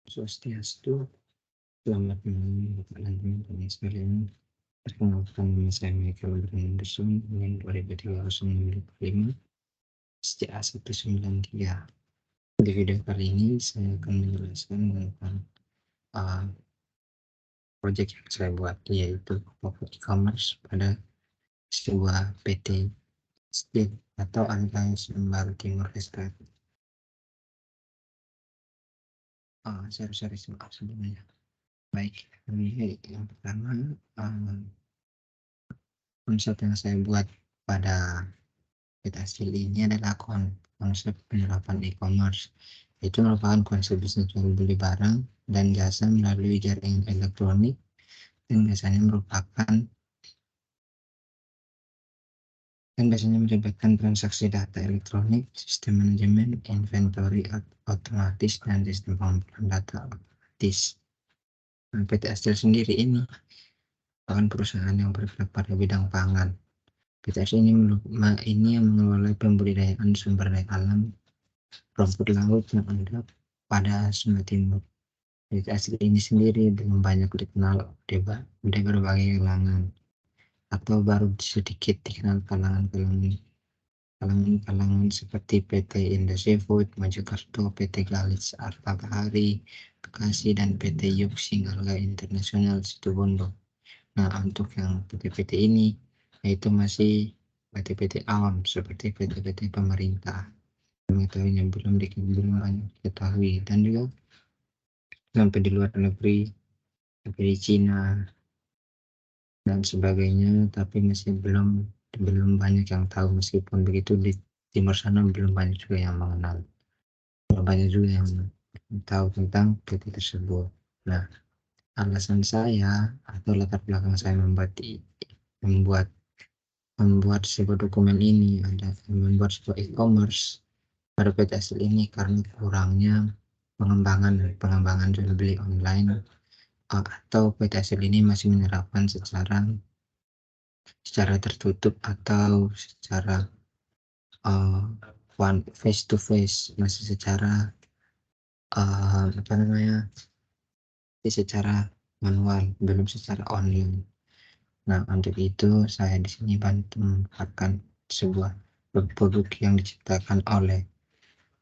Swastiastu, selamat malam Bapak dan teman-teman sekalian. Perkenalkan, nama saya Michael Anderson, NIM 2003-05, SCA 193. Di video kali ini saya akan menjelaskan tentang proyek yang saya buat, yaitu e-commerce pada sebuah PT State atau Alliance Lembar Timur Leste. Sorry, maaf sebelumnya. Baik, yang pertama, konsep yang saya buat pada PT Hasil ini adalah konsep penerapan e-commerce. Itu merupakan konsep bisnis jual beli barang dan jasa melalui jaringan elektronik, dan biasanya melibatkan transaksi data elektronik, sistem manajemen inventory otomatis, dan sistem pengumpulan data otomatis. PT Hasil sendiri ini merupakan perusahaan yang bergerak pada bidang pangan. PT Hasil ini yang mengelola pembudidayaan sumber daya alam rumput laut yang ada pada Sumba Timur. PT Hasil ini sendiri belum banyak dikenal di berbagai kalangan, atau baru sedikit dikenal kalangan seperti PT Indo Seafood Mojokerto, PT Galis Arta Bahari Bekasi, dan PT Yuk Singalga Internasional Situbondo. Nah, untuk yang PT-PT ini yaitu masih PT-PT awam seperti PT-PT pemerintah. Mengetahuinya belum banyak diketahui, dan juga sampai di luar negeri seperti di Cina dan sebagainya, tapi masih belum banyak yang tahu. Meskipun begitu, di timur sana belum banyak juga yang mengenal, belum banyak juga yang tahu tentang PT tersebut. Nah, alasan saya atau latar belakang saya membuat sebuah dokumen ini, membuat sebuah e-commerce pada PT Hasil ini karena kurangnya pengembangan jual beli online, atau PT Hasil ini masih menerapkan secara tertutup atau secara face to face, masih secara secara manual, belum secara online. Nah, untuk itu saya di sini bantu mengembangkan sebuah produk yang diciptakan oleh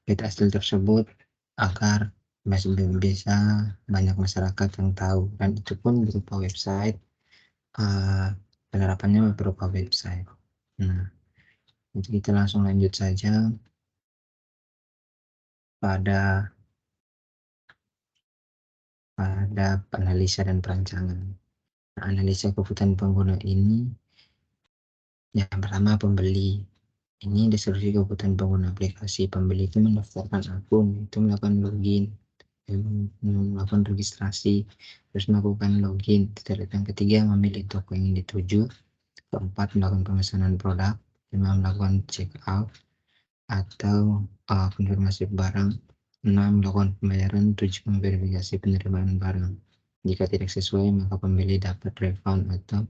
PT Hasil tersebut agar masih bisa banyak masyarakat yang tahu, dan itu pun berupa website, penerapannya berupa website. Nah, jadi kita langsung lanjut saja pada analisa dan perancangan. Nah, analisa kebutuhan pengguna ini, yang pertama pembeli. Ini deskripsi kebutuhan pengguna aplikasi. Pembeli itu mendaftarkan akun, itu melakukan login, melakukan registrasi, terus melakukan login. Yang ketiga, memilih toko yang dituju. Keempat, melakukan pemesanan produk. 5, melakukan check out atau konfirmasi barang. 6, melakukan pembayaran. 7, memverifikasi penerimaan barang. Jika tidak sesuai, maka pembeli dapat refund atau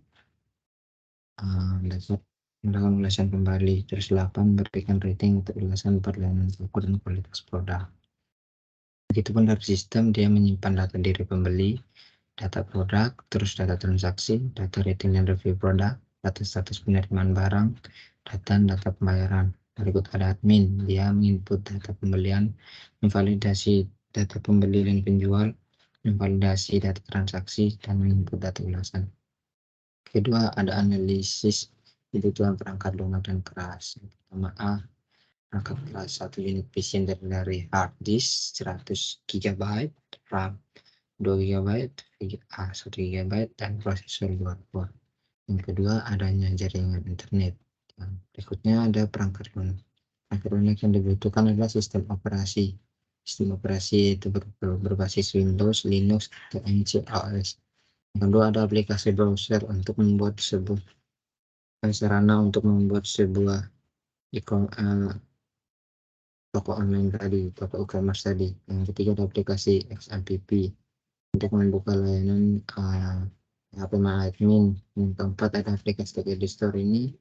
dapat melakukan ulasan kembali. Terus 8, memberikan rating untuk ulasan perjalanan toko dan kualitas produk. Begitupun dari sistem, dia menyimpan data diri pembeli, data produk, terus data transaksi, data rating dan review produk, data status penerimaan barang, data pembayaran. Berikut ada admin, dia menginput data pembelian, memvalidasi data pembeli dan penjual, memvalidasi data transaksi, dan menginput data ulasan. Kedua, ada analisis kebutuhan perangkat lunak dan keras. Yang pertama, perangkat keras 1 unit PC dari hard disk 100 GB, RAM 2 GB, 1 GB, dan prosesor 2 core. Yang kedua, adanya jaringan internet. Yang berikutnya ada perangkat lunak. Perangkat lunak yang dibutuhkan adalah sistem operasi. Sistem operasi itu berbasis Windows, Linux, atau macOS. Yang kedua, ada aplikasi browser untuk membuat sarana untuk membuat sebuah toko online tadi, toko e-commerce tadi. Yang ketiga, ada aplikasi XMPP untuk membuka layanan HP admin. Yang keempat, ada aplikasi editor. Ini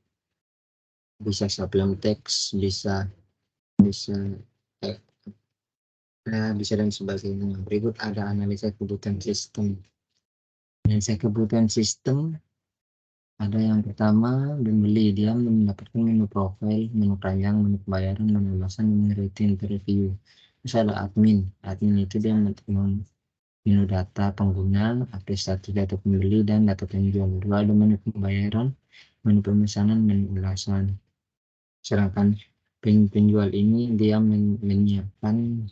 bisa sublime text, bisa bisa dan sebagainya. Berikut ada analisa kebutuhan sistem. Analisa kebutuhan sistem ada yang pertama, pembeli. Dia mendapatkan menu profil, menu panjang, menu pembayaran, menu ulasan, menu rating, review. Terus ada admin. Admin itu dia menu data pengguna, update status data pembeli, dan data penjual. Lalu ada menu pembayaran, menu pemesanan, menu ulasan. Sedangkan penjual ini dia menyiapkan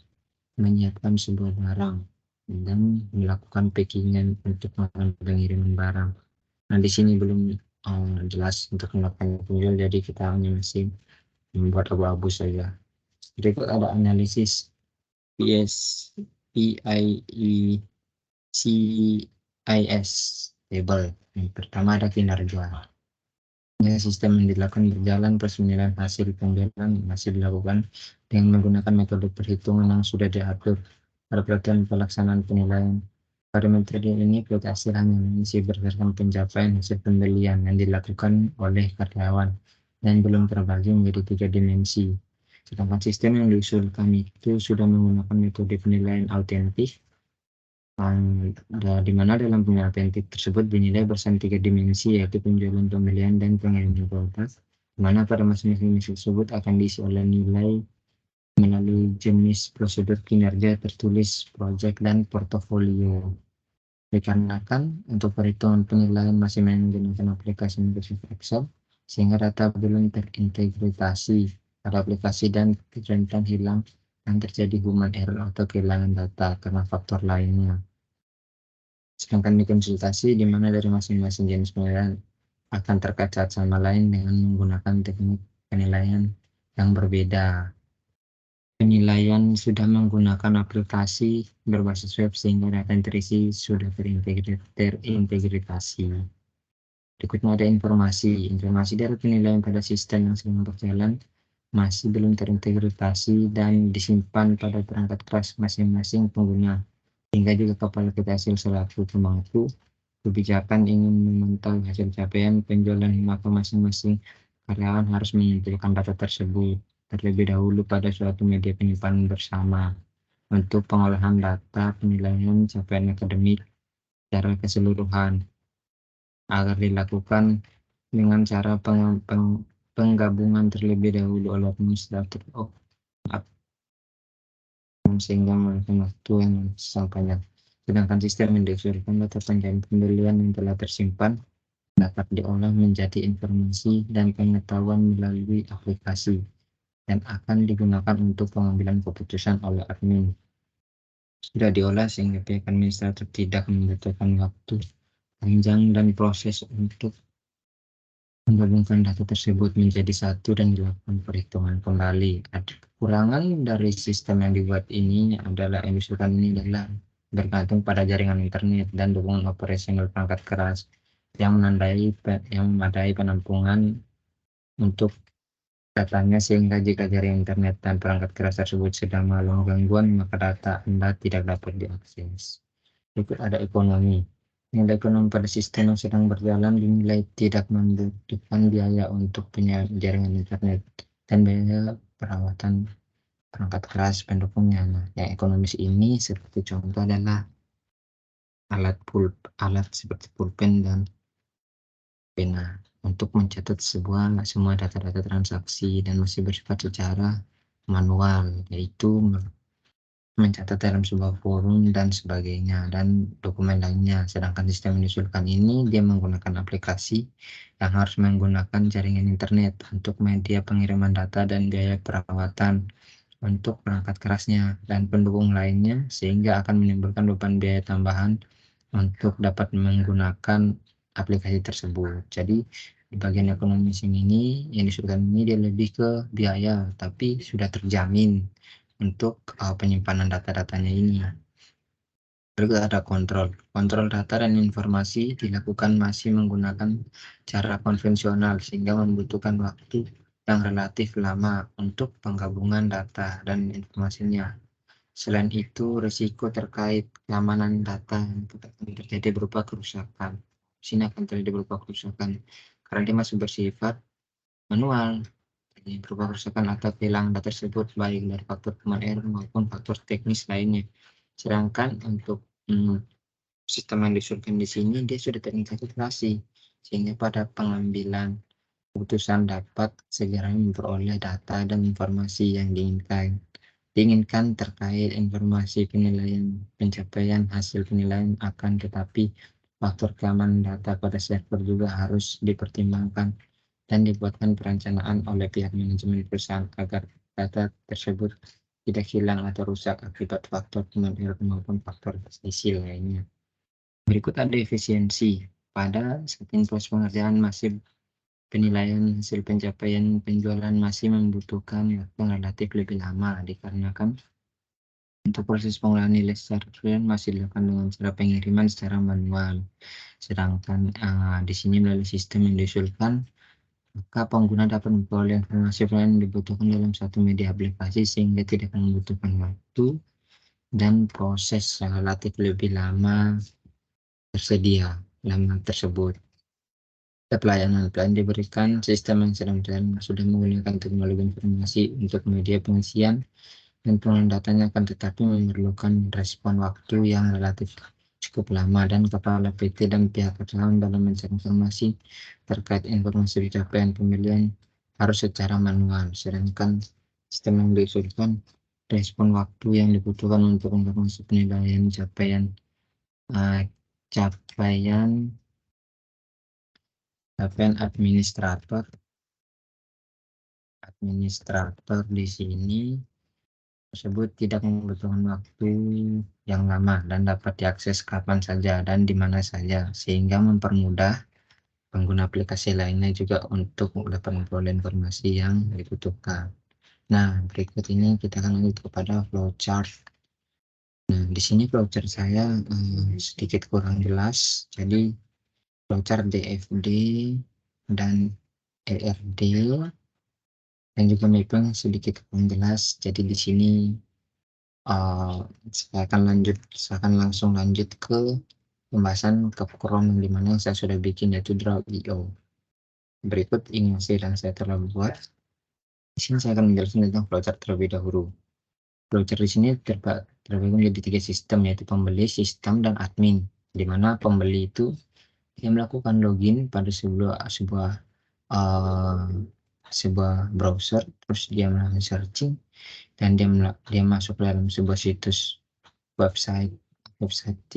sebuah barang dan melakukan packingan untuk pengiriman barang. Nah, di sini belum jelas untuk melakukan penjual, jadi kita hanya masih membuat abu-abu saja. Berikut ada analisis PICIS table. Yang pertama ada kinerja. Sistem yang dilakukan berjalan, penilaian hasil penjualan masih dilakukan dengan menggunakan metode perhitungan yang sudah diatur. Pada pelatihan pelaksanaan penilaian, pada metode ini pelatihan hasil hanya mengisi berdasarkan pencapaian hasil pembelian yang dilakukan oleh karyawan dan belum terbagi menjadi 3 dimensi. Sedangkan sistem yang diusulkan itu sudah menggunakan metode penilaian autentik, di mana dalam penilaian autentik tersebut dinilai berdasarkan 3 dimensi, yaitu penjualan, pembelian, dan pengiriman kualitas, di mana pada masing-masing dimensi tersebut akan diisi oleh nilai melalui jenis prosedur kinerja tertulis, project, dan portofolio. Dikarenakan untuk perhitungan penilaian masih menggunakan aplikasi Microsoft Excel, sehingga data belum terintegrasi pada aplikasi dan rentan hilang dan terjadi human error atau kehilangan data karena faktor lainnya. Sedangkan di konsultasi, di mana dari masing-masing jenis penilaian akan terkait sama lain dengan menggunakan teknik penilaian yang berbeda. Penilaian sudah menggunakan aplikasi berbasis web sehingga data yang terisi sudah terintegrasi. Berikutnya ada informasi. Informasi dari penilaian pada sistem yang sedang berjalan masih belum terintegrasi dan disimpan pada perangkat keras masing-masing pengguna. Hingga juga kepala kita hasil selaku pemangku kebijakan ingin memantau hasil capaian penjualan, maka masing-masing karyawan harus mengumpulkan data tersebut terlebih dahulu pada suatu media penyimpanan bersama untuk pengolahan data penilaian capaian akademik secara keseluruhan agar dilakukan dengan cara penggabungan terlebih dahulu oleh administrator sehingga memakan waktu yang sampainya. Sedangkan sistem yang diusulkan data penjualan pembelian yang telah tersimpan dapat diolah menjadi informasi dan pengetahuan melalui aplikasi dan akan digunakan untuk pengambilan keputusan oleh admin. Sudah diolah sehingga pihak administrator tidak membutuhkan waktu panjang dan proses untuk menggabungkan data tersebut menjadi satu dan dilakukan perhitungan kembali. Ada kekurangan dari sistem yang dibuat ini adalah yang diusulkan ini adalah bergantung pada jaringan internet dan dukungan operasional perangkat keras yang memadai penampungan untuk datanya, sehingga jika jaringan internet dan perangkat keras tersebut sedang mengalami gangguan, maka data Anda tidak dapat diakses. Berikut ada ekonomi. Nilai ekonomi pada sistem yang sedang berjalan dinilai tidak membutuhkan biaya untuk jaringan internet dan biaya perawatan perangkat keras pendukungnya. Nah, yang ekonomis ini seperti contoh adalah alat seperti pulpen dan pena untuk mencatat semua data-data transaksi dan masih bersifat secara manual, yaitu mencatat dalam sebuah forum dan sebagainya dan dokumen lainnya. Sedangkan sistem yang diusulkan ini dia menggunakan aplikasi yang harus menggunakan jaringan internet untuk media pengiriman data dan biaya perawatan untuk perangkat kerasnya dan pendukung lainnya, sehingga akan menimbulkan beban biaya tambahan untuk dapat menggunakan aplikasi tersebut. Jadi di bagian ekonomi ini yang diusulkan ini dia lebih ke biaya, tapi sudah terjamin untuk penyimpanan data-datanya ini. Berikut ada kontrol. Kontrol data dan informasi dilakukan masih menggunakan cara konvensional sehingga membutuhkan waktu yang relatif lama untuk penggabungan data dan informasinya. Selain itu, risiko terkait keamanan data akan terjadi berupa kerusakan. Sini akan terjadi berupa kerusakan karena dia masih bersifat manual. berupa kerusakan atau kehilangan data tersebut baik dari faktor human error maupun faktor teknis lainnya. Sedangkan untuk sistem yang diusulkan di sini dia sudah terintegrasi sehingga pada pengambilan keputusan dapat segera memperoleh data dan informasi yang diinginkan terkait informasi penilaian pencapaian hasil penilaian tetapi faktor keamanan data pada server juga harus dipertimbangkan dan dibuatkan perencanaan oleh pihak manajemen perusahaan agar data tersebut tidak hilang atau rusak akibat faktor human error maupun faktor teknis lainnya. Berikut ada efisiensi. Pada saat proses pengerjaan masih penilaian hasil pencapaian penjualan masih membutuhkan waktu relatif lebih lama dikarenakan untuk proses pengolahan nilai secara real masih dilakukan dengan cara pengiriman secara manual. Sedangkan di sini melalui sistem yang diusulkan, maka pengguna dapat memperoleh informasi yang dibutuhkan dalam satu media aplikasi sehingga tidak membutuhkan waktu dan proses relatif lebih lama tersebut. Pelayanan diberikan sistem yang sedang berjalan sudah menggunakan teknologi informasi untuk media pengisian dan pengolahan datanya tetapi memerlukan respon waktu yang relatif cukup lama dan kepala PT dan pihak perusahaan dalam mencari informasi terkait informasi pencapaian pembelian harus secara manual. Sedangkan sistem yang diusulkan respon waktu yang dibutuhkan untuk informasi penilaian capaian administrator di sini tersebut tidak membutuhkan waktu yang lama dan dapat diakses kapan saja dan di mana saja sehingga mempermudah pengguna aplikasi lainnya juga untuk dapat memperoleh informasi yang dibutuhkan. Nah, berikut ini kita akan lanjut kepada flowchart. Nah, di sini flowchart saya sedikit kurang jelas. Jadi flowchart DFD dan ERD dan juga mapping sedikit kurang jelas. Jadi di sini saya akan langsung lanjut ke pembahasan ke Chrome di mana saya sudah bikin yaitu Draw.io. Berikut ini hasil yang saya telah buat. Di sini saya akan menjelaskan tentang flowchart terlebih dahulu. Flowchart di sini terbagi menjadi 3 sistem yaitu pembeli, sistem, dan admin. Di mana pembeli itu dia melakukan login pada sebuah browser, terus dia melakukan searching dan dia masuk dalam sebuah situs website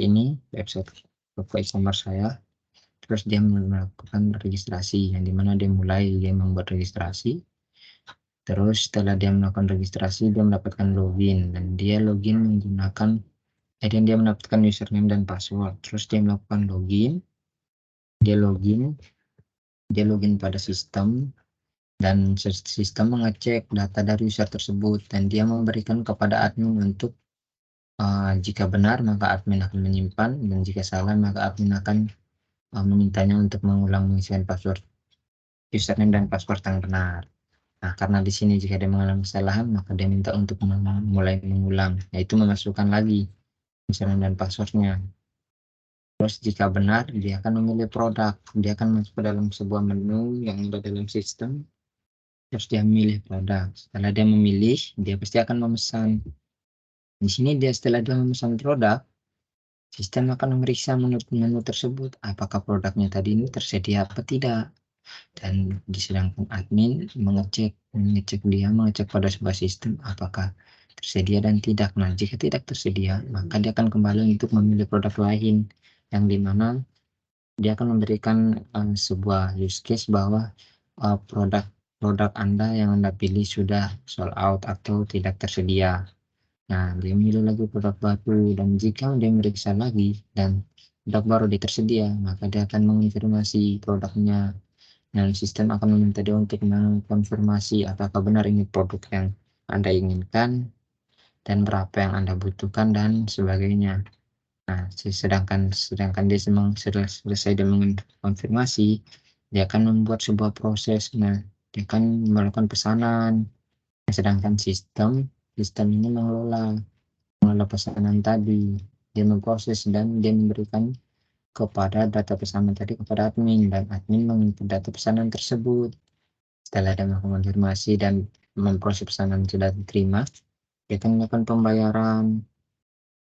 ini, website e-commerce saya, terus dia melakukan registrasi yang dimana dia membuat registrasi. Terus setelah dia melakukan registrasi dia mendapatkan login dan dia mendapatkan username dan password. Terus dia melakukan dia login pada sistem dan sistem mengecek data dari user tersebut dan dia memberikan kepada admin untuk jika benar maka admin akan menyimpan dan jika salah maka admin akan memintanya untuk mengulang mengisikan password username dan password yang benar. Nah, karena di sini jika dia mengalami kesalahan maka dia minta untuk mulai mengulang, yaitu memasukkan lagi username dan passwordnya. Terus jika benar dia akan memilih produk, dia akan masuk ke dalam sebuah menu yang ada dalam sistem. Terus dia memilih produk. Setelah dia memilih, dia pasti akan memesan. Di sini setelah dia memesan produk, sistem akan memeriksa menu tersebut, apakah produknya tadi ini tersedia apa tidak. Dan sedangkan admin mengecek pada sebuah sistem apakah tersedia dan tidak. Nah, jika tidak tersedia, maka dia akan kembali untuk memilih produk lain yang dimana dia akan memberikan sebuah use case bahwa produk Anda yang Anda pilih sudah sold out atau tidak tersedia. Nah, dia memilih lagi produk baru dan jika dia meriksa lagi dan produk baru tersedia, maka dia akan mengonfirmasi produknya dan sistem akan meminta dia untuk mengkonfirmasi apakah benar ini produk yang Anda inginkan dan berapa yang Anda butuhkan dan sebagainya. Nah, sedangkan dia sudah selesai dengan konfirmasi, dia akan membuat sebuah proses. Nah, dia akan melakukan pesanan. Sedangkan sistem ini mengelola pesanan tadi, dia memproses dan dia memberikan kepada data pesanan tadi kepada admin dan admin menginput data pesanan tersebut. Setelah dia mengkonfirmasi dan memproses pesanan sudah diterima, dia akan melakukan pembayaran.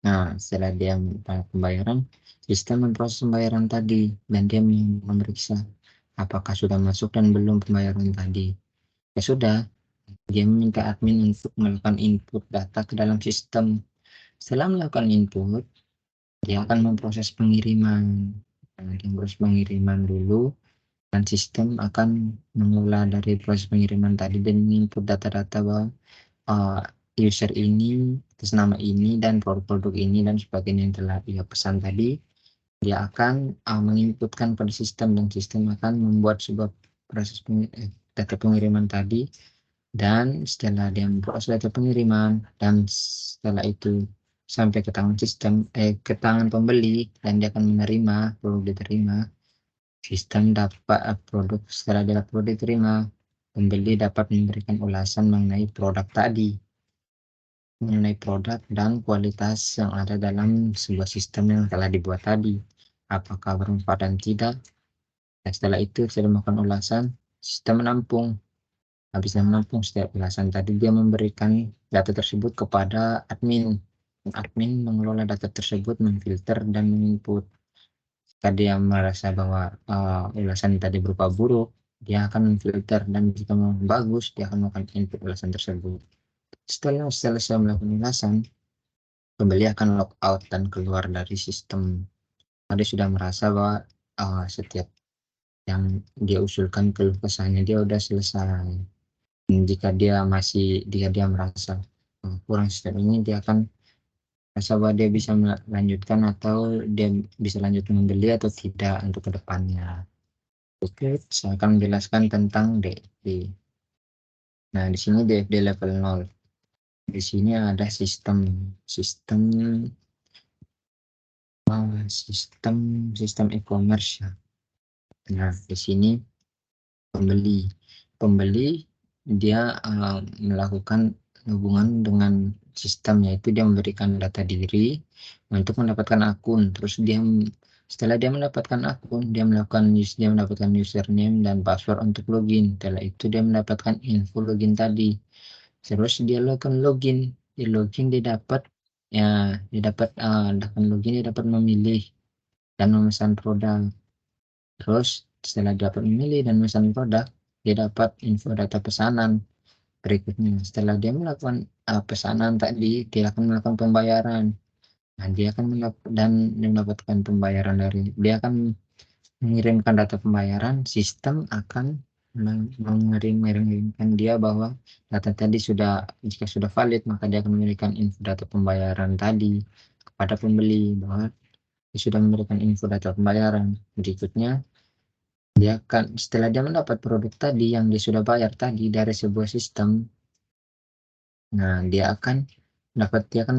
Nah, setelah dia melakukan pembayaran, sistem memproses pembayaran tadi dan dia memeriksa apakah sudah masuk dan belum pembayaran tadi. Ya sudah, dia meminta admin untuk melakukan input data ke dalam sistem. Setelah melakukan input, dia akan memproses pengiriman. Nah, dia proses pengiriman dulu dan sistem akan mengolah dari proses pengiriman tadi dan menginput data-data bahwa user ini atas nama ini dan produk-produk ini dan sebagainya yang telah dia pesan tadi. Dia akan menginputkan pada sistem dan sistem akan membuat sebuah proses data pengiriman tadi. Dan setelah dia memproses data pengiriman dan setelah itu sampai ke tangan sistem ke tangan pembeli dan dia akan menerima produk diterima, sistem dapat produk setelah dia produk diterima, pembeli dapat memberikan ulasan mengenai produk tadi, mengenai produk dan kualitas yang ada dalam sebuah sistem yang telah dibuat tadi, apakah bermanfaat dan tidak. Dan setelah itu setelah melakukan ulasan, sistem menampung. Habis menampung setiap ulasan tadi, dia memberikan data tersebut kepada admin. Admin mengelola data tersebut, memfilter dan menginput. Jika dia merasa bahwa ulasan tadi berupa buruk, dia akan memfilter, dan jika bagus, dia akan melakukan input ulasan tersebut. Setelah selesai melakukan ulasan, pembeli akan log out dan keluar dari sistem. Dia sudah merasa bahwa setiap yang dia usulkan keluh kesahnya dia sudah selesai. Jika dia merasa kurang sistem ini, dia akan merasa bahwa dia bisa melanjutkan atau dia bisa lanjut membeli atau tidak untuk kedepannya. Oke, saya akan menjelaskan tentang DFD. Nah, di sini DFD level 0. Di sini ada sistem e-commerce ya. Nah, di sini pembeli dia melakukan hubungan dengan sistem, yaitu dia memberikan data diri untuk mendapatkan akun. Terus setelah dia mendapatkan akun, dia mendapatkan username dan password untuk login. Setelah itu dia mendapatkan info login tadi. Terus dia lakukan login. Di login dia dapat memilih dan memesan produk. Terus setelah dapat memilih dan memesan produk, dia dapat info data pesanan berikutnya. Setelah dia melakukan pesanan tadi, dia akan melakukan pembayaran. Nah, dia akan mendapatkan pembayaran dia akan mengirimkan data pembayaran. Sistem akan mengirimkan dia bahwa data tadi jika sudah valid, maka dia akan memberikan info data pembayaran tadi kepada pembeli bahwa dia sudah memberikan info data pembayaran. Berikutnya, setelah dia mendapat produk tadi yang dia sudah bayar tadi dari sebuah sistem, nah dia akan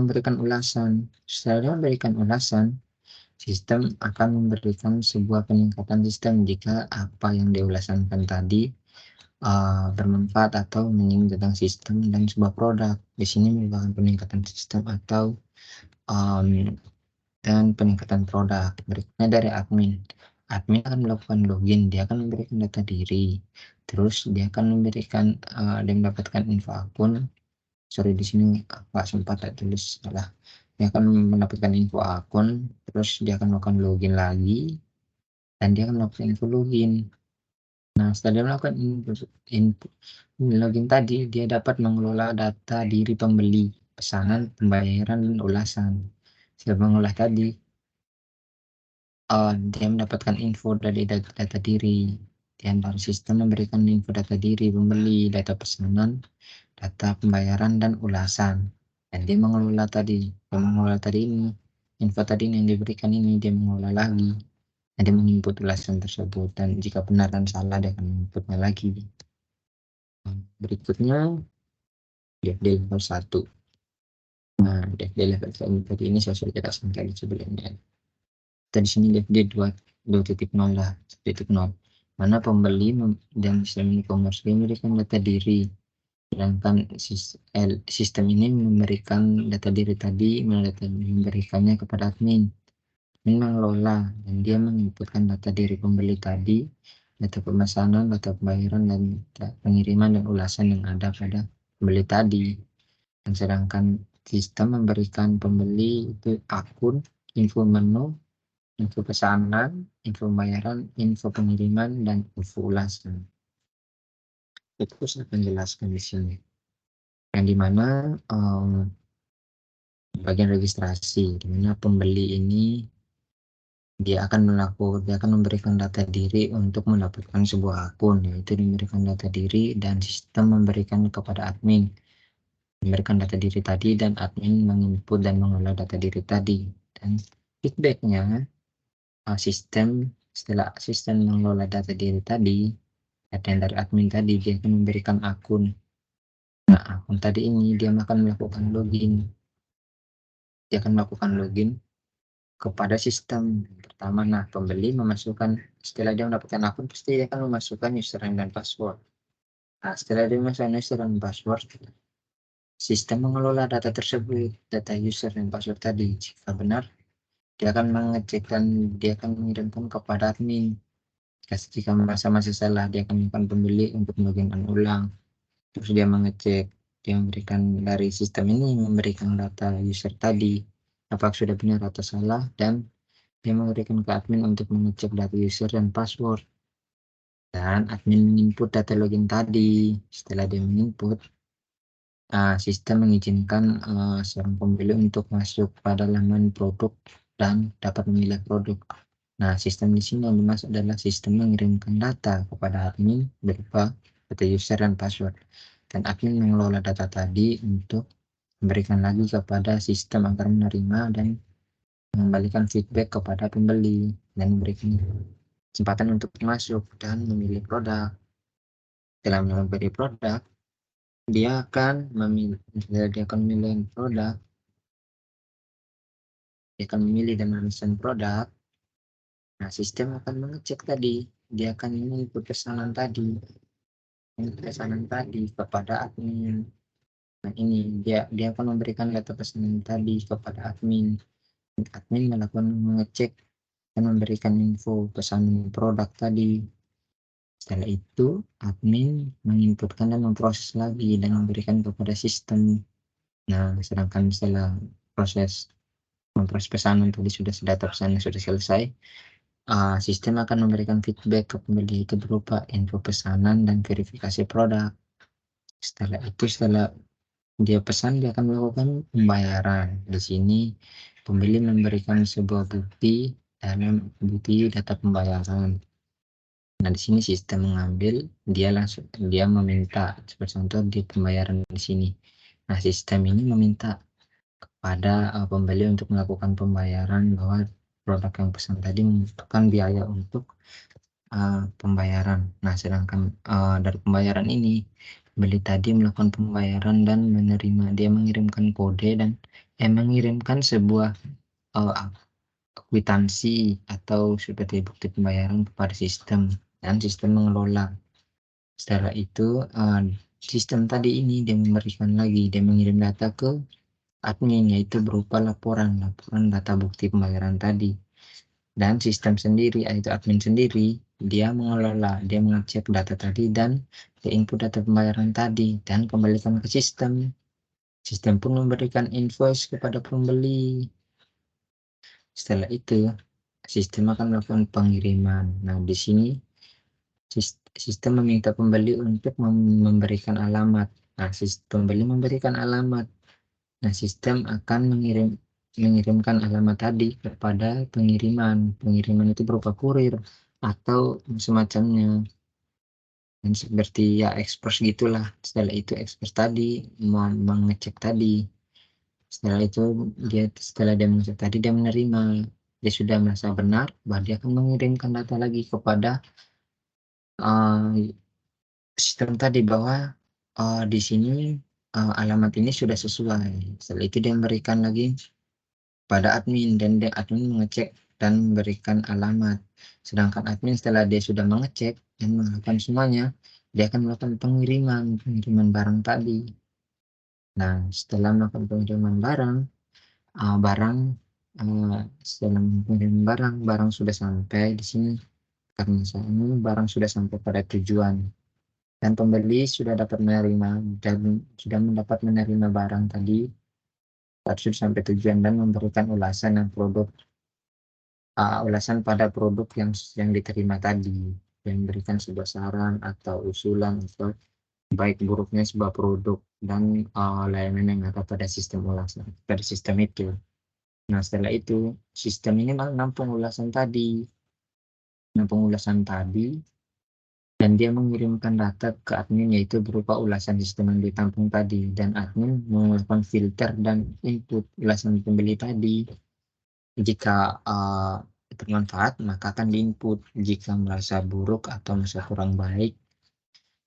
memberikan ulasan. Setelah dia memberikan ulasan, sistem akan memberikan sebuah peningkatan sistem jika apa yang diulasankan tadi bermanfaat atau menyinggung tentang sistem dan sebuah produk. Di sini merupakan peningkatan sistem atau dan peningkatan produk. Berikutnya dari admin akan melakukan login, dia akan memberikan data diri, terus dia akan memberikan dia mendapatkan info akun. Sorry, di sini Pak sempat tulis salah. Dia akan mendapatkan info akun, terus dia akan melakukan login lagi dan dia akan melakukan info login. Nah, setelah dia melakukan info login tadi, dia dapat mengelola data diri pembeli, pesanan, pembayaran, dan ulasan. Setelah mengolah tadi, dia mendapatkan info dari data diri. Di antara sistem memberikan info data diri pembeli, data pesanan, data pembayaran, dan ulasan. Dan dia mengelola tadi ini, info tadi yang diberikan ini dia mengelola lagi. Dan dia menginput ulasan tersebut, dan jika benar dan salah dia akan menginputnya lagi. Berikutnya DFD level 1. Nah, DFD level 1 tadi ini saya sudah jelaskan tadi sebelumnya. Di sini DFD 2.0 lah, 1.0, mana pembeli dan sistem e-commerce memberikan data diri, sedangkan sistem ini memberikan data diri tadi memberikannya kepada admin mengelola, dan dia menginputkan data diri pembeli tadi data pemesanan, data pembayaran, dan data pengiriman dan ulasan yang ada pada pembeli tadi. Dan sedangkan sistem memberikan pembeli itu akun, info menu, info pesanan, info pembayaran, info pengiriman, dan info ulasan. Itu saya akan jelaskan di sini. Yang dimana bagian registrasi, dimana pembeli ini dia akan memberikan data diri untuk mendapatkan sebuah akun, yaitu memberikan data diri dan sistem memberikan kepada admin memberikan data diri tadi, dan admin menginput dan mengolah data diri tadi, dan feedbacknya sistem setelah sistem mengelola data diri tadi, data yang dari admin tadi, dia akan memberikan akun. Nah, akun tadi ini dia akan melakukan login kepada sistem. Pertama, nah pembeli memasukkan, setelah dia mendapatkan akun pasti dia akan memasukkan username dan password. Nah, setelah dia memasukkan username dan password, sistem mengelola data tersebut, data user dan password tadi. Jika benar, dia akan mengecek dan dia akan mengirimkan kepada admin. Jika merasa masih salah, dia akan melakukan pembeli untuk meloginkan ulang. Terus dia mengecek, dia memberikan dari sistem ini memberikan data user tadi, apakah sudah benar atau salah, dan dia memberikan ke admin untuk mengecek data user dan password. Dan admin menginput data login tadi. Setelah dia menginput, sistem mengizinkan seorang pembeli untuk masuk pada laman produk dan dapat memilih produk. Nah, sistem di sini yang dimaksud adalah sistem mengirimkan data kepada admin berupa data user dan password. Dan admin mengelola data tadi untuk memberikan lagi kepada sistem agar menerima dan mengembalikan feedback kepada pembeli dan memberikan kesempatan untuk masuk dan memilih produk. Dalam memilih produk, dia akan memilih produk, dia akan memilih dan memesan produk. Nah, sistem akan mengecek tadi, dia akan menginput pesanan tadi kepada admin. Nah, ini dia akan memberikan data pesanan tadi kepada admin. Admin melakukan mengecek dan memberikan info pesanan produk tadi. Setelah itu, admin menginputkan dan memproses lagi dan memberikan kepada sistem. Nah, sedangkan setelah memproses pesanan tadi data pesanan sudah selesai, sistem akan memberikan feedback ke pembeli itu berupa info pesanan dan verifikasi produk. Setelah dia pesan, dia akan melakukan pembayaran. Di sini pembeli memberikan sebuah bukti data pembayaran. Nah, di sini sistem mengambil, dia meminta, seperti contoh di pembayaran di sini. Nah, sistem ini meminta kepada pembeli untuk melakukan pembayaran bahwa produk yang pesan tadi membutuhkan biaya untuk pembayaran. Nah, sedangkan dari pembayaran ini, pembeli tadi melakukan pembayaran dan menerima, dia mengirimkan kode dan mengirimkan sebuah kwitansi atau seperti bukti pembayaran kepada sistem, dan sistem mengelola. Setelah itu sistem tadi ini dia mengirim data ke admin, yaitu berupa laporan data bukti pembayaran tadi. Dan sistem sendiri, yaitu admin sendiri, dia mengecek data tadi dan dia input data pembayaran tadi dan kembalikan ke sistem. Sistem pun memberikan invoice kepada pembeli. Setelah itu, sistem akan melakukan pengiriman. Nah, di sini sistem meminta pembeli untuk memberikan alamat. Nah, pembeli memberikan alamat. Nah, sistem akan mengirimkan alamat tadi kepada pengiriman. Pengiriman itu berupa kurir atau semacamnya. Dan seperti ya ekspres gitulah. Setelah itu ekspres tadi mengecek tadi. Setelah dia mengecek tadi, dia menerima. Dia sudah merasa benar bahwa dia akan mengirimkan data lagi kepada sistem tadi bahwa di sini alamat ini sudah sesuai. Setelah itu dia memberikan lagi pada admin dan admin mengecek dan memberikan alamat. Sedangkan admin setelah dia sudah mengecek dan melakukan semuanya, dia akan melakukan pengiriman barang tadi. Nah, setelah melakukan pengiriman setelah pengiriman barang sudah sampai di sini, karena ini barang sudah sampai pada tujuan dan pembeli sudah dapat menerima dan sudah mendapat menerima barang tadi saat sudah sampai tujuan dan memberikan ulasan ulasan pada produk yang diterima tadi, yang memberikan sebuah saran atau usulan atau baik buruknya sebuah produk dan layanan yang ada pada sistem ulasan pada sistem itu. Nah, setelah itu sistem ini menampung ulasan tadi, dan dia mengirimkan data ke admin yaitu berupa ulasan sistem yang ditampung tadi, dan admin melakukan filter dan input ulasan pembeli tadi. Jika bermanfaat maka akan diinput, jika merasa buruk atau merasa kurang baik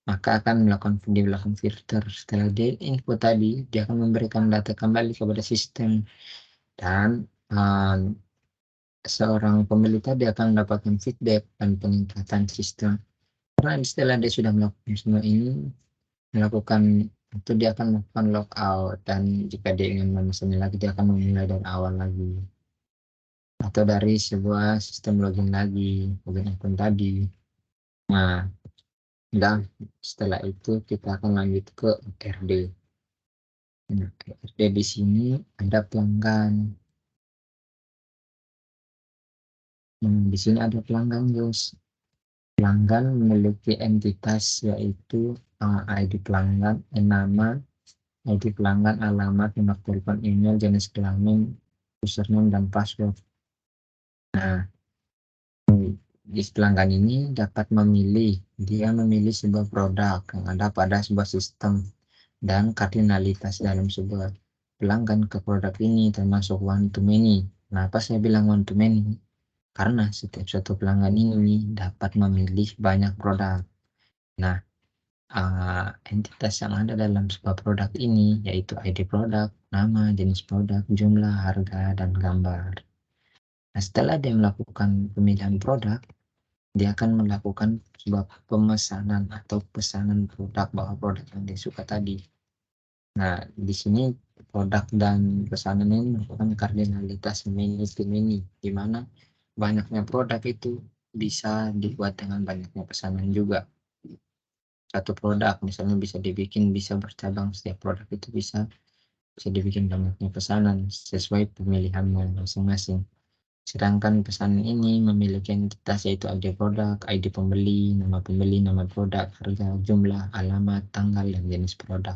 maka akan dilakukan filter. Setelah dia input tadi, dia akan memberikan data kembali kepada sistem, dan seorang pembeli tadi akan mendapatkan feedback dan peningkatan sistem. Karena setelah dia sudah melakukan semua ini, dia akan melakukan logout, dan jika dia ingin memesannya lagi, dia akan memulai dari awal lagi atau dari sebuah sistem login akun tadi. Nah, dan setelah itu kita akan lanjut ke RD. Nah, RD di sini ada pelanggan. Di sini ada pelanggan, guys. Pelanggan memiliki entitas yaitu ID pelanggan, nama, ID pelanggan, alamat, nomor telepon, email, jenis kelamin, username, dan password. Nah, di pelanggan ini dapat memilih sebuah produk yang ada pada sebuah sistem dan kardinalitas dalam sebuah pelanggan ke produk ini termasuk one to many. Kenapa saya bilang one to many? Karena setiap satu pelanggan ini dapat memilih banyak produk. Nah, entitas yang ada dalam sebuah produk ini yaitu ID produk, nama, jenis produk, jumlah, harga, dan gambar. Nah, setelah dia melakukan pemilihan produk, dia akan melakukan sebuah pemesanan atau pesanan produk bahwa produk yang dia suka tadi. Nah, di sini produk dan pesanan ini merupakan kardinalitas many to many, di mana banyaknya produk itu bisa dibuat dengan banyaknya pesanan juga. Satu produk misalnya bisa bercabang, setiap produk itu bisa dibikin banyaknya pesanan sesuai pemilihannya masing-masing. Sedangkan pesanan ini memiliki entitas yaitu ID produk, ID pembeli, nama produk, harga, jumlah, alamat, tanggal, dan jenis produk.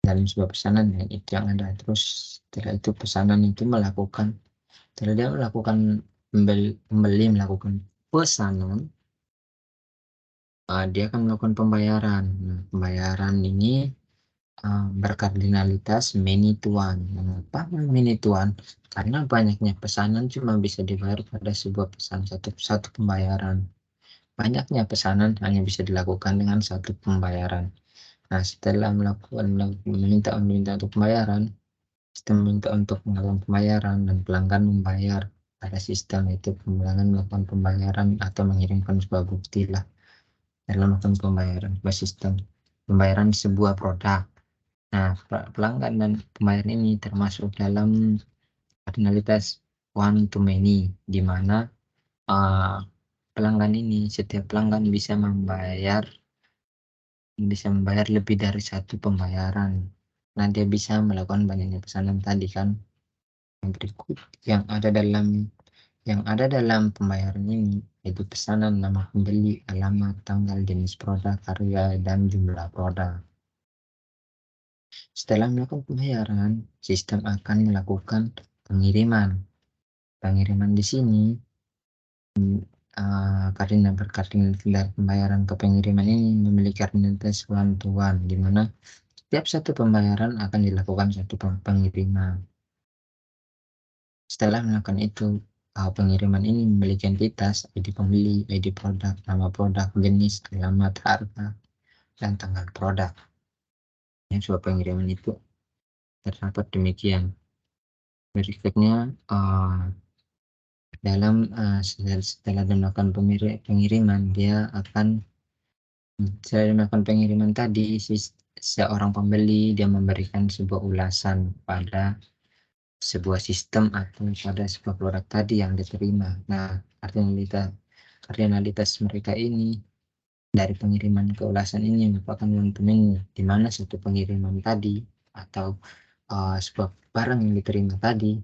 Dalam sebuah pesanan itu yang ada. Terus setelah itu pesanan itu setelah dia melakukan pembeli melakukan pesanan, dia akan melakukan pembayaran. Nah, pembayaran ini berkardinalitas many to one. Mengapa many to one? Karena banyaknya pesanan cuma bisa dibayar pada sebuah pesan satu pembayaran. Banyaknya pesanan hanya bisa dilakukan dengan satu pembayaran. Nah, setelah meminta untuk pembayaran, sistem meminta untuk melakukan pembayaran dan pelanggan membayar pada sistem itu. Pelanggan melakukan pembayaran atau mengirimkan sebuah bukti lah dalam melakukan pembayaran sebuah sistem pembayaran sebuah produk. Nah, pelanggan dan pembayaran ini termasuk dalam kardinalitas one to many, di mana setiap pelanggan bisa membayar lebih dari satu pembayaran. Nah, dia bisa melakukan banyaknya pesanan tadi kan. Yang berikut yang ada dalam pembayaran ini yaitu pesanan, nama pembeli, alamat, tanggal, jenis produk, harga, dan jumlah produk. Setelah melakukan pembayaran, sistem akan melakukan pengiriman. Pengiriman di sini kardinalitas pembayaran ke pengiriman ini memiliki kardinalitas one to one, di mana setiap satu pembayaran akan dilakukan satu pengiriman. Setelah melakukan itu, pengiriman ini memiliki entitas ID pembeli, ID produk, nama produk, jenis, alamat, harga, dan tanggal produk. Yang sebuah pengiriman itu terdapat demikian. Berikutnya setelah melakukan pengiriman, setelah melakukan pengiriman tadi, seorang pembeli dia memberikan sebuah ulasan pada sebuah sistem atau pada sebuah produk tadi yang diterima. Nah, kardinalitas mereka ini dari pengiriman ke ulasan ini merupakan one-to-many, di mana satu pengiriman tadi atau sebuah barang yang diterima tadi,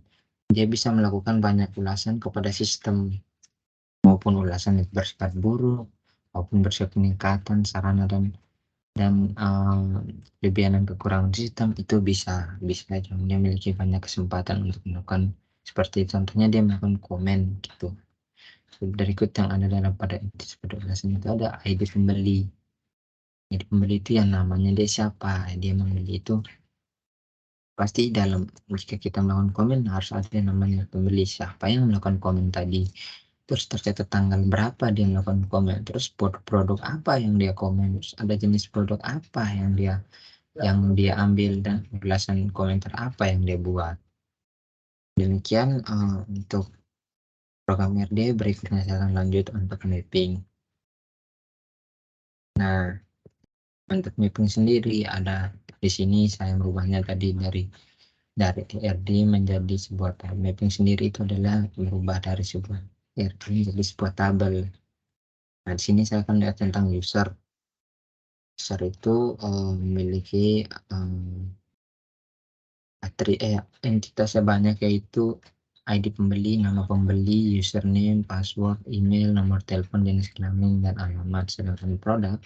dia bisa melakukan banyak ulasan kepada sistem, maupun ulasan yang bersifat buruk maupun bersifat peningkatan sarana dan kelebihan dan kekurangan sistem itu bisa aja dia memiliki banyak kesempatan untuk melakukan seperti contohnya dia melakukan komen gitu. Berikut yang ada dalam pada ulasan itu ada ID pembeli. Jadi pembeli itu yang namanya dia siapa, dia membeli itu pasti dalam, jika kita melakukan komen harus ada yang namanya pembeli, siapa yang melakukan komen tadi, terus tercatat tanggal berapa dia melakukan komen, terus produk apa yang dia komen, terus ada jenis produk apa yang dia ambil, dan ulasan komentar apa yang dia buat. Demikian untuk program RD. Berikutnya saya akan lanjut untuk mapping. Nah, untuk mapping sendiri ada di sini saya merubahnya tadi dari RD menjadi sebuah tabel. Mapping sendiri itu adalah merubah dari sebuah RD menjadi sebuah tabel. Nah, di sini saya akan lihat tentang user. User itu memiliki entitasnya banyak, yaitu ID pembeli, nama pembeli, username, password, email, nomor telepon, jenis kelamin, dan alamat. Sedangkan produk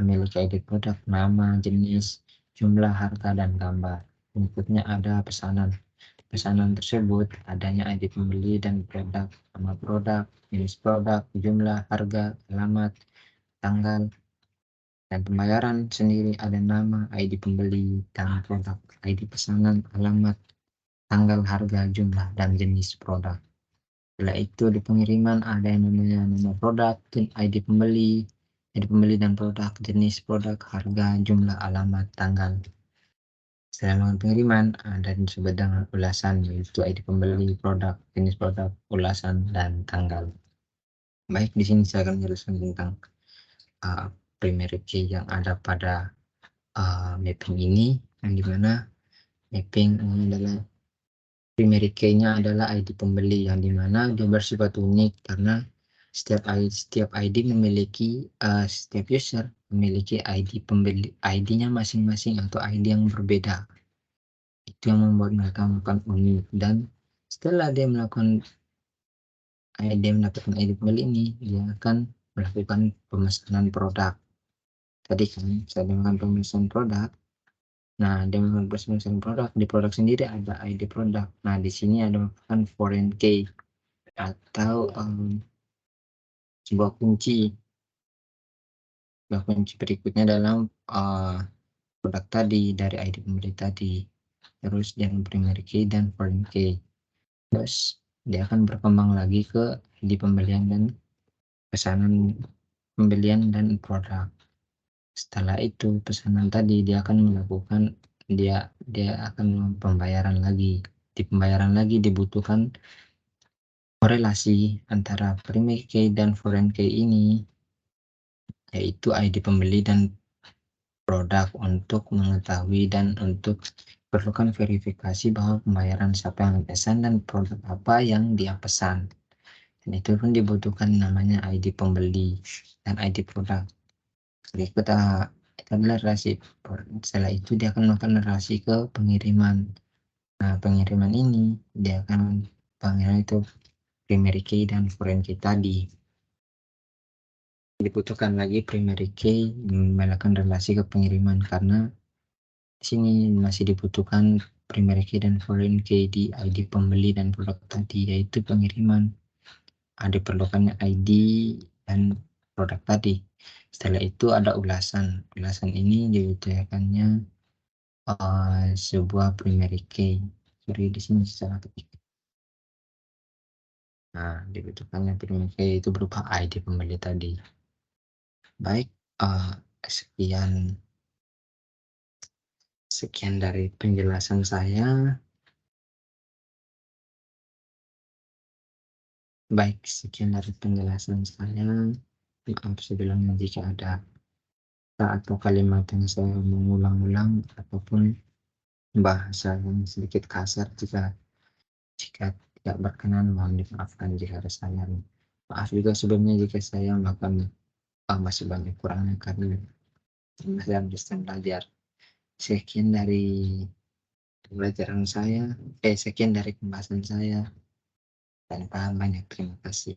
memiliki ID produk, nama, jenis, jumlah, harga, dan gambar. Berikutnya ada pesanan. Pesanan tersebut adanya ID pembeli dan produk, nama produk, jenis produk, jumlah, harga, alamat, tanggal. Dan pembayaran sendiri ada nama, ID pembeli, dan produk, ID pesanan, alamat, tanggal, harga, jumlah, dan jenis produk. Setelah itu di pengiriman ada yang namanya nama produk, ID pembeli dan produk, jenis produk, harga, jumlah, alamat, tanggal. Setelah melakukan pengiriman ada yang disebut dengan ulasan, yaitu ID pembeli, produk, jenis produk, ulasan, dan tanggal. Baik, di sini saya akan menjelaskan tentang primary key yang ada pada mapping ini, yang dimana mapping ini adalah primary key-nya adalah ID pembeli, yang dimana dia bersifat unik karena setiap ID memiliki setiap user memiliki ID pembeli, ID-nya masing-masing atau ID yang berbeda. Itu yang membuat mereka melakukan unik, dan setelah dia mendapatkan ID pembeli ini, dia akan melakukan pemesanan produk. Tadi kan saya dengan pemesanan produk. Nah, dia melakukan pemesanan produk, di produk sendiri ada ID produk. Nah, di sini ada merupakan foreign key atau sebuah kunci. Kunci berikutnya dalam produk tadi dari ID pembeli tadi. Terus yang primary key dan foreign key. Terus dia akan berkembang lagi ke ID pembelian dan pesanan pembelian dan produk. Setelah itu pesanan tadi dia akan melakukan dia akan pembayaran lagi. Di pembayaran lagi dibutuhkan korelasi antara primary key dan foreign key ini, yaitu ID pembeli dan produk, untuk mengetahui dan untuk perlukan verifikasi bahwa pembayaran siapa yang pesan dan produk apa yang dia pesan. Dan itu pun dibutuhkan namanya ID pembeli dan ID produk. Berikut itu adalah narasi. Setelah itu dia akan melakukan narasi ke pengiriman. Nah, pengiriman ini dia akan pengiriman itu primary key dan foreign key tadi. Dibutuhkan lagi primary key melakukan relasi ke pengiriman, karena di sini masih dibutuhkan primary key dan foreign key di ID pembeli dan produk tadi, yaitu pengiriman. Diperlukannya ID dan produk tadi. Setelah itu ada ulasan. Ulasan ini dibutuhkannya sebuah primary key. Sorry, di sini salah ketik. Nah, dibutuhkannya primary key itu berupa ID pembeli tadi. Baik, sekian dari penjelasan saya. Baik, sekian dari penjelasan saya. Maaf sebelumnya jika ada kata atau kalimat yang saya mengulang-ulang ataupun bahasa yang sedikit kasar, jika tidak berkenan mohon dimaafkan jika ada salah. Maaf juga sebelumnya jika saya melakukan masih banyak kurangnya karena masih dalam sistem belajar. Sekian dari pembelajaran saya, sekian dari pembahasan saya, dan paham banyak. Terima kasih.